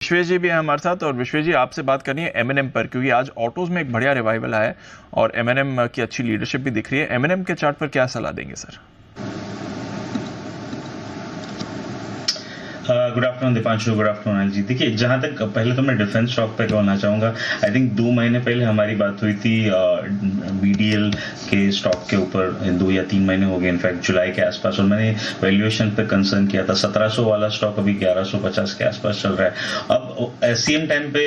विश्वेश जी भी हैं हमारे साथ। और विश्वेश जी, आपसे बात करनी है एमएनएम पर, क्योंकि आज ऑटोज में एक बढ़िया रिवाइवल आया है और एमएनएम की अच्छी लीडरशिप भी दिख रही है। एमएनएम के चार्ट पर क्या सलाह देंगे sir? Good afternoon Deepanshu, good afternoon Anil ji. देखिए, जहां तक पहले तो मैं डिफेंस स्टॉक पे कहना चाहूँगा। आई थिंक 2 महीने पहले हमारी बात हुई थी बीडीएल के स्टॉक के ऊपर, 2 या 3 महीने हो गए इनफैक्ट, जुलाई के आसपास, और मैंने वैल्यूएशन पे कंसर्न किया था। 1700 वाला स्टॉक अभी 1150 के आसपास चल रहा है। अब सेम टाइम पे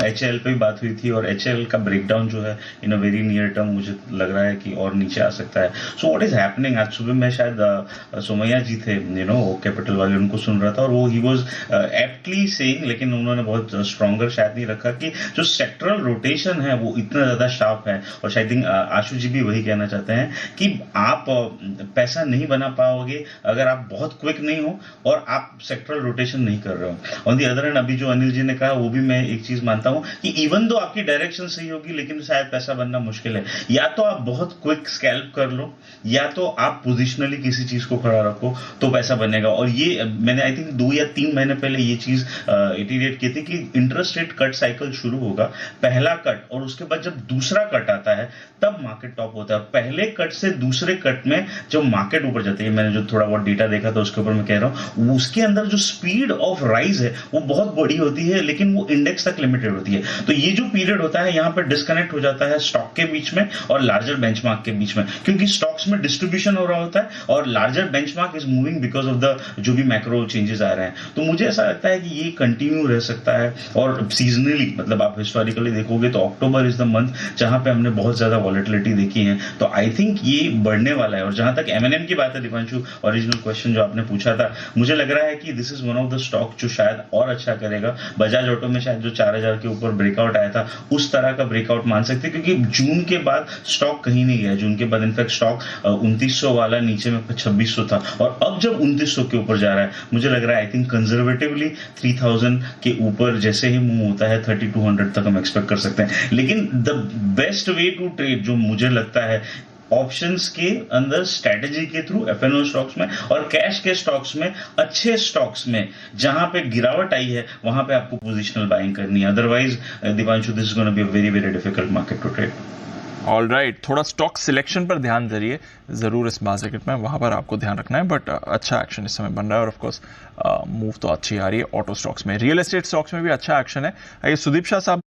एचएल पे भी बात हुई थी, और एचएल का ब्रेकडाउन जो है इन अ वेरी नियर टर्म मुझे लग रहा है कि और नीचे आ सकता है। सो व्हाट इज हैपनिंग, आज सुबह मैं शायद सोमैया जी थे कैपिटल वाले, उनको सुन रहा था, और ही वॉज एप्टली सेइंग, लेकिन उन्होंने बहुत स्ट्रॉन्गर शायद नहीं रखा, कि जो सेक्टरल रोटेशन है वो इतना ज्यादा शार्प है। और शायद आशु जी भी वही कहना चाहते हैं कि आप पैसा नहीं बना पाओगे अगर आप बहुत क्विक नहीं हो और आप सेक्टरल रोटेशन नहीं कर रहे हो। ऑन दी अदर हैंड, अभी जो अनिल जी ने कहा वो भी मैं एक चीज मानता हूं कि इवन दो आपकी डायरेक्शन सही होगी, लेकिन शायद पैसा बनना मुश्किल है। या तो आप बहुत क्विक स्कैल्प कर लो, या तो आप पोजिशनली किसी चीज को खड़ा रखो, तो पैसा बनेगा। और ये मैंने आई थिंक 2 या 3 महीने पहले ये चीज इटीरेट की थी कि इंटरेस्ट रेट कट साइकिल शुरू होगा, पहला कट, और उसके बाद जब दूसरा कट आता है तब मार्केट टॉप होता है। पहले कट से दूसरे कट में जब मार्केट ऊपर जाती है, मैंने जो थोड़ा बहुत डेटा देखा था उसके ऊपर मैं कह रहा हूं, उसके अंदर जो स्पीड ऑफ राइज है वो बहुत बड़ी होती है, लेकिन वो इंडेक्स तक लिमिटेड होती है। तो ये जो पीरियड होता है, यहां पर डिस्कनेक्ट हो जाता है स्टॉक के बीच में और लार्जर बेंचमार्क के बीच में, क्योंकि स्टॉक्स में डिस्ट्रीब्यूशन हो रहा होता है और larger benchmark is moving because of the जो भी मैक्रो चेंजेस आ रहे हैं। तो मुझे ऐसा लगता है कि ये कंटिन्यू रह सकता है। और सीजनली, मतलब आप हिस्टोरिकली देखोगे तो अक्टूबर इज द मंथ जहां पे हमने बहुत ज्यादा वॉलेटिलिटी देखी है। तो आई थिंक ये बढ़ने वाला है। और जहां तक एमएनएम की बात है दीपांशु, ओरिजिनल क्वेश्चन जो आपने पूछा था, मुझे लग रहा है कि this is one of the stock जो शायद और अच्छा करेगा। बजाज ऑटो में शायद जो 4000 के ऊपर ब्रेकआउट आया था, उस तरह का ब्रेकआउट मान सकते हैं, क्योंकि जून के बाद स्टॉक कहीं नहीं गया। जून के बाद इनफैक्ट स्टॉक 2900 वाला नीचे में 2600 था, और अब जब 2900 के ऊपर जा रहा है, मुझे लग रहा है आई थिंक कंजर्वेटिवली 3000 के ऊपर जैसे ही मूव होता है 3200 तक हम एक्सपेक्ट कर सकते हैं। लेकिन the best way to trade जो मुझे लगता है, ऑप्शंस के अंदर स्ट्रेटेजी के थ्रू एफएनओ स्टॉक्स में और कैश के स्टॉक्स में, अच्छे स्टॉक्स में जहां पे गिरावट आई है वहां पे आपको पोजिशनल बाइंग करनी है। Otherwise Deepanshu, this is gonna be a very very difficult market to trade. All right, थोड़ा स्टॉक सिलेक्शन पर ध्यान दीजिए ज़रूर इस मार्केट में, वहाँ पर आपको ध्यान रखना है। बट अच्छा एक्शन इस समय बन रहा है, और ऑफकोर्स मूव तो अच्छी आ रही है ऑटो स्टॉक्स में। रियल एस्टेट स्टॉक्स में भी अच्छा एक्शन है। आइए सुदीप शाह साहब